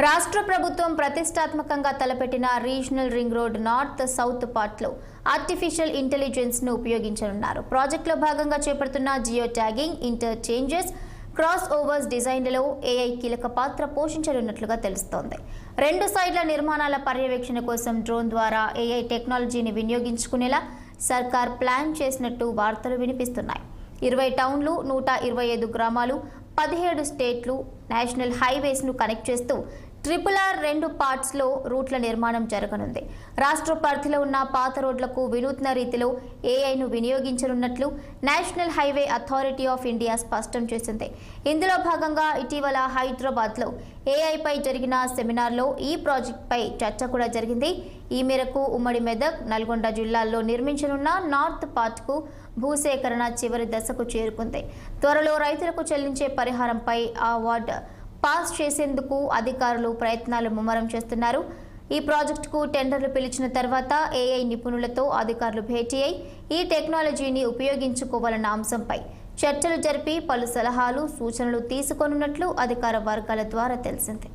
రాష్ట్ర ప్రభుత్వం ప్రతిష్టాత్మకంగా తలపెట్టిన regional ring road north south పార్ట్లో ఆర్టిఫిషియల్ ఇంటెలిజెన్స్ ను ఉపయోగించనున్నారు. ప్రాజెక్టులో భాగంగా చేపడుతున్న geo tagging, interchanges, cross overs డిజైన్లలో ఏఐ కీలక పాత్ర పోషించనున్నట్లుగా తెలుస్తోంది. రెండు సైడ్ల నిర్మాణాల పర్యవేక్షణ కోసం డ్రోన్ ద్వారా ఏఐ టెక్నాలజీని వినియోగించుకునేలా సర్కార్ ప్లాన్ చేసినట్టు వార్తలు వినిపిస్తున్నాయి. 20 టౌన్లు, 125 గ్రామాలు, 17 స్టేట్లు, నేషనల్ హైవేస్ ను కనెక్ట్ చేస్తూ RRR 2 పార్ట్స్లో రూట్ల నిర్మాణం జరగనుంది. రాష్ట్ర పరిధిలో ఉన్న పాత రోడ్లకు వినూత్న రీతిలో ఏఐను వినియోగించనున్నట్లు national highway authority of India స్పష్టం చేసింది. ఇందులో భాగంగా ఇటీవల హైదరాబాద్లో ఏఐపై జరిగిన సెమినార్లో ఈ ప్రాజెక్టుపై చర్చ కూడా జరిగింది. ఈ మేరకు ఉమ్మడి మెదక్, నల్గొండ జిల్లాల్లో నిర్మించనున్న నార్త్ పార్ట్కు భూసేకరణ చివరి దశకు చేరుకుంది. త్వరలో రైతులకు చెల్లించే పరిహారంపై అవార్డు పాస్ చేసేందుకు అధికారులు ప్రయత్నాలు ముమ్మరం చేస్తున్నారు. ఈ ప్రాజెక్టుకు టెండర్లు పిలిచిన తర్వాత ఏఐ నిపుణులతో అధికారులు భేటీ అయి ఈ టెక్నాలజీని ఉపయోగించుకోవాలన్న అంశంపై చర్చలు జరిపి పలు సలహాలు, సూచనలు తీసుకోనున్నట్లు అధికార వర్గాల ద్వారా తెలిసింది.